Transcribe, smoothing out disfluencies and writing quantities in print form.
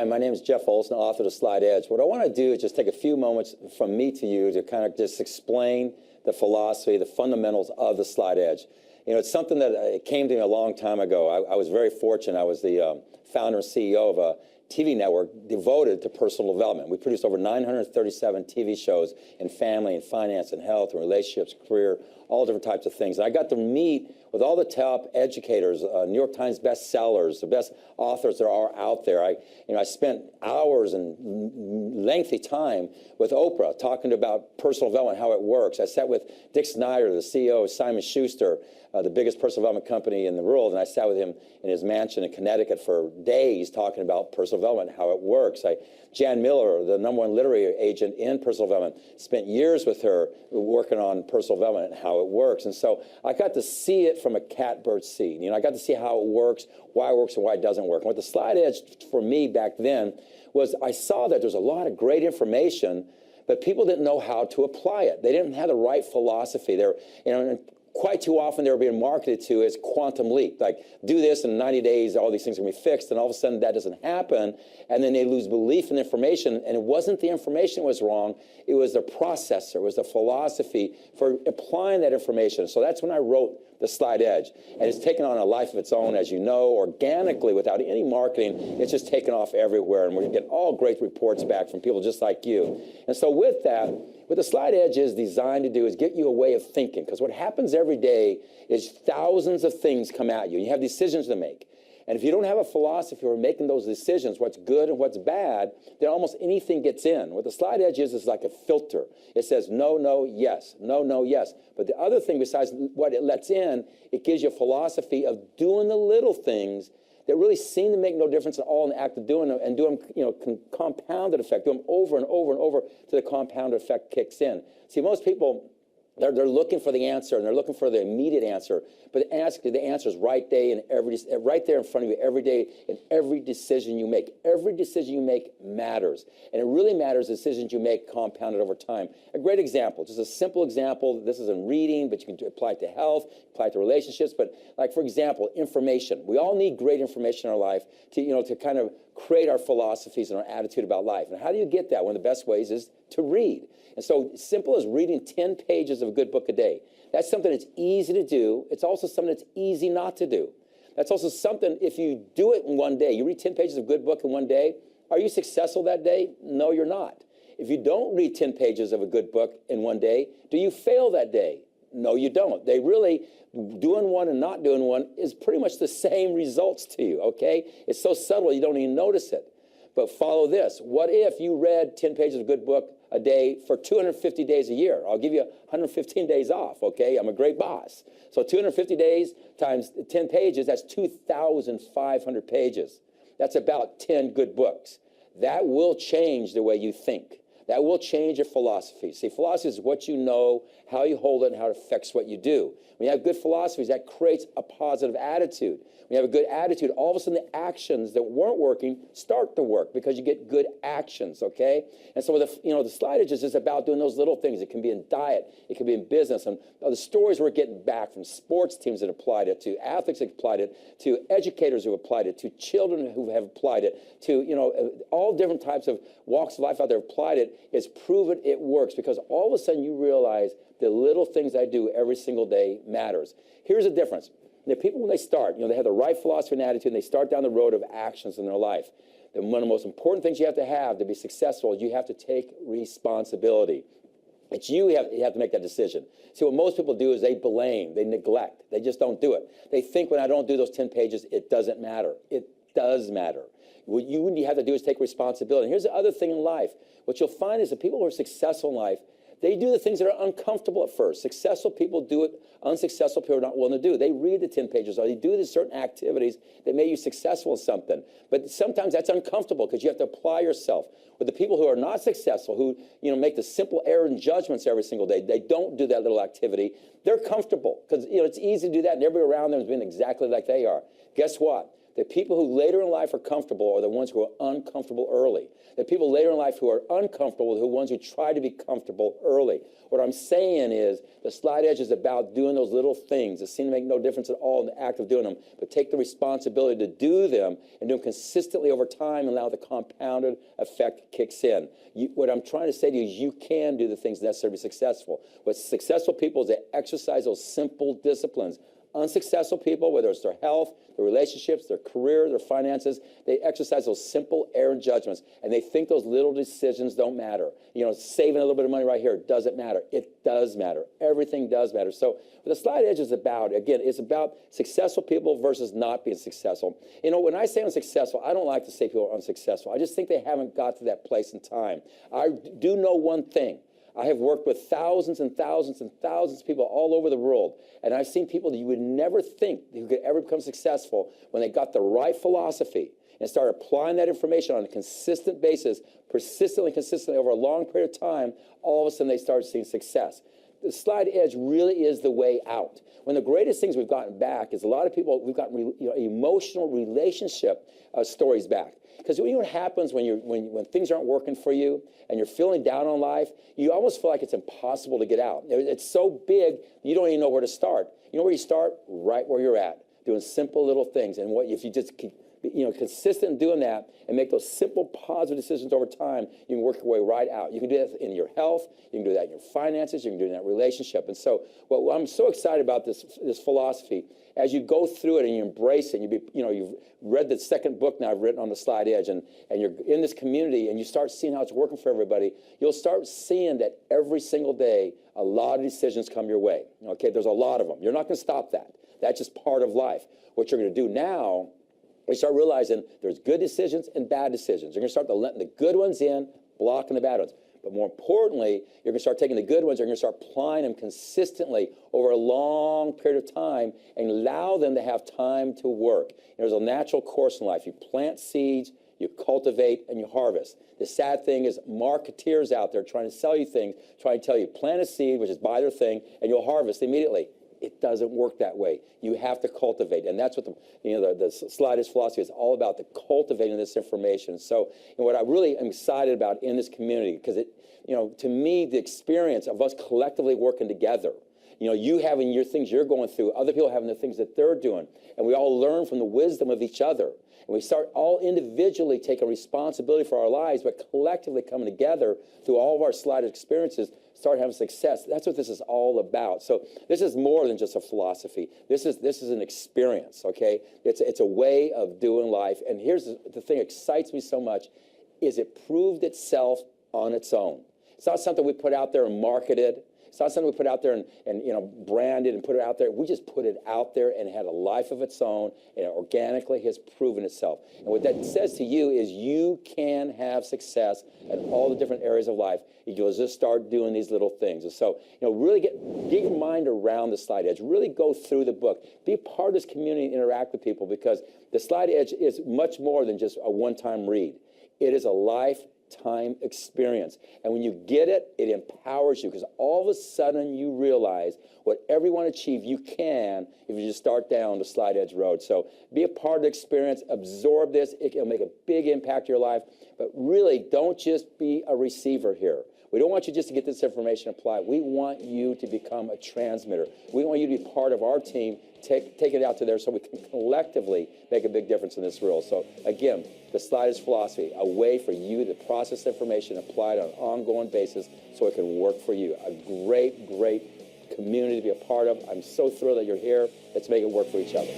Hi, my name is Jeff Olson, author of The Slight Edge. What I want to do is just take a few moments from me to you to kind of just explain the philosophy, the fundamentals of The Slight Edge. You know, it's something that it came to me a long time ago. I was very fortunate. I was the founder and CEO of a TV network devoted to personal development. We produced over 937 TV shows in family and finance and health and relationships, career, all different types of things. And I got to meet with all the top educators, New York Times bestsellers, the best authors there are out there. I spent hours and lengthy time with Oprah talking about personal development, how it works. I sat with Dick Snyder, the CEO of Simon Schuster, the biggest personal development company in the world, and I sat with him in his mansion in Connecticut for days talking about personal development, how it works. Jan Miller, the #1 literary agent in personal development, spent years with her working on personal development and how it works. And so I got to see it from a catbird seat. You know, I got to see how it works, why it works, and why it doesn't work. And what the Slight Edge for me back then was I saw that there's a lot of great information, but people didn't know how to apply it. They didn't have the right philosophy. Quite too often they were being marketed to as quantum leap, like do this in 90 days, all these things are going to be fixed, and all of a sudden that doesn't happen, and then they lose belief in the information, and it wasn't the information was wrong, it was the processor, it was the philosophy for applying that information. So that's when I wrote The Slight Edge, and it's taken on a life of its own, as you know, organically, without any marketing. It's just taken off everywhere, and we're getting all great reports back from people just like you. And so with that, what The Slight Edge is designed to do is get you a way of thinking, because what happens every day is thousands of things come at you. You have decisions to make. And if you don't have a philosophy for making those decisions, what's good and what's bad, then almost anything gets in. What the Slight Edge is like a filter. It says no, no, yes, no, no, yes. But the other thing besides what it lets in, it gives you a philosophy of doing the little things that really seem to make no difference at all in the act of doing them, and do them, compounded effect, do them over and over and over till the compounded effect kicks in. See, most people, they're looking for the answer, and they're looking for the immediate answer, but the answer is right there in front of you every day in every decision you make. Every decision you make matters, and it really matters the decisions you make compounded over time. A great example, just a simple example, this is in reading, but you can apply it to health, apply it to relationships, but like, for example, information. We all need great information in our life to kind of create our philosophies and our attitude about life. And how do you get that? One of the best ways is to read. And so simple as reading 10 pages of a good book a day. That's something that's easy to do. It's also something that's easy not to do. That's also something, if you do it in one day, you read 10 pages of a good book in one day, are you successful that day? No, you're not. If you don't read 10 pages of a good book in one day, do you fail that day? No, you don't. They really, doing one and not doing one is pretty much the same results to you, okay? It's so subtle you don't even notice it. But follow this. What if you read 10 pages of a good book a day for 250 days a year? I'll give you 115 days off, okay? I'm a great boss. So 250 days times 10 pages, that's 2,500 pages. That's about 10 good books. That will change the way you think. That will change your philosophy. See, philosophy is what you know, how you hold it, and how it affects what you do. When you have good philosophies, that creates a positive attitude. When you have a good attitude, all of a sudden the actions that weren't working start to work because you get good actions, okay? And so the Slight Edge is just about doing those little things. It can be in diet. It can be in business. And the stories we're getting back from sports teams that applied it, to athletes that applied it, to educators who applied it, to children who have applied it, to all different types of walks of life out there applied it, is proven it works, because all of a sudden you realize the little things I do every single day matters. Here's the difference. The people, when they start, they have the right philosophy and attitude, and they start down the road of actions in their life. Then one of the most important things you have to be successful is you have to take responsibility. It's you have to make that decision. See, what most people do is they blame, they neglect, they just don't do it. They think when I don't do those 10 pages, it doesn't matter. It does matter. What you have to do is take responsibility. And here's the other thing in life. What you'll find is that people who are successful in life, they do the things that are uncomfortable at first. Successful people do it. Unsuccessful people are not willing to do it. They read the 10 pages, or they do these certain activities that make you successful in something. But sometimes that's uncomfortable because you have to apply yourself. But the people who are not successful, who make the simple error and judgments every single day, they don't do that little activity. They're comfortable because it's easy to do that, and everybody around them has been exactly like they are. Guess what? The people who later in life are comfortable are the ones who are uncomfortable early. The people later in life who are uncomfortable are the ones who try to be comfortable early. What I'm saying is the slide edge is about doing those little things that seem to make no difference at all in the act of doing them, but take the responsibility to do them and do them consistently over time and allow the compounded effect kicks in. What I'm trying to say to you is you can do the things necessary to be successful. What successful people is they exercise those simple disciplines. Unsuccessful people, whether it's their health, their relationships, their career, their finances, they exercise those simple errant judgments, and they think those little decisions don't matter. You know, saving a little bit of money right here doesn't matter. It does matter. Everything does matter. So what the slide edge is about, again, it's about successful people versus not being successful. You know, when I say unsuccessful, I don't like to say people are unsuccessful. I just think they haven't got to that place in time. I do know one thing. I have worked with thousands and thousands and thousands of people all over the world, and I've seen people that you would never think who could ever become successful when they got the right philosophy and started applying that information on a consistent basis, consistently over a long period of time, all of a sudden they started seeing success. The slide edge really is the way out. One of the greatest things we've gotten back is a lot of people, we've gotten emotional relationship stories back. Because you know what happens when things aren't working for you and you're feeling down on life, you almost feel like it's impossible to get out. It's so big, you don't even know where to start. You know where you start? Right where you're at, doing simple little things. And what if you just keep consistent in doing that and make those simple positive decisions over time, you can work your way right out. You can do that in your health, you can do that in your finances, you can do that in that relationship. And so what I'm so excited about this philosophy, as you go through it and you embrace it, you've read the second book now I've written on the slide edge, and you're in this community and you start seeing how it's working for everybody, you'll start seeing that every single day a lot of decisions come your way. Okay, there's a lot of them. You're not going to stop that. That's just part of life. What you're going to do now, we start realizing there's good decisions and bad decisions. You're going to start letting the good ones in, blocking the bad ones. But more importantly, you're going to start taking the good ones, you're going to start applying them consistently over a long period of time and allow them to have time to work. There's a natural course in life. You plant seeds, you cultivate, and you harvest. The sad thing is marketeers out there trying to sell you things, trying to tell you plant a seed, which is buy their thing, and you'll harvest immediately. It doesn't work that way. You have to cultivate, and that's what the slide edge philosophy is all about, the cultivating this information. So what I really am excited about in this community, because to me, the experience of us collectively working together, you having your things you're going through, other people having the things that they're doing, and we all learn from the wisdom of each other. And we start all individually taking responsibility for our lives, but collectively coming together through all of our slide experiences, start having success. That's what this is all about. So this is more than just a philosophy. This is an experience, okay? It's a way of doing life. And here's the thing that excites me so much is it proved itself on its own. It's not something we put out there and marketed. It's not something we put out there and branded and put it out there. We just put it out there and it had a life of its own, and it organically has proven itself. And what that says to you is you can have success in all the different areas of life. You'll just start doing these little things. And so, really get your mind around the slide edge. Really go through the book. Be part of this community and interact with people, because the slide edge is much more than just a one-time read. It is a lifetime experience. And when you get it, it empowers you, because all of a sudden you realize whatever you want to achieve, you can if you just start down the slide edge road. So be a part of the experience, absorb this. It'll make a big impact to your life. But really, don't just be a receiver here. We don't want you just to get this information applied. We want you to become a transmitter. We want you to be part of our team. Take it out to there so we can collectively make a big difference in this world. So again, the slide edge philosophy, a way for you to process information, apply it on an ongoing basis so it can work for you. A great, great community to be a part of. I'm so thrilled that you're here. Let's make it work for each other.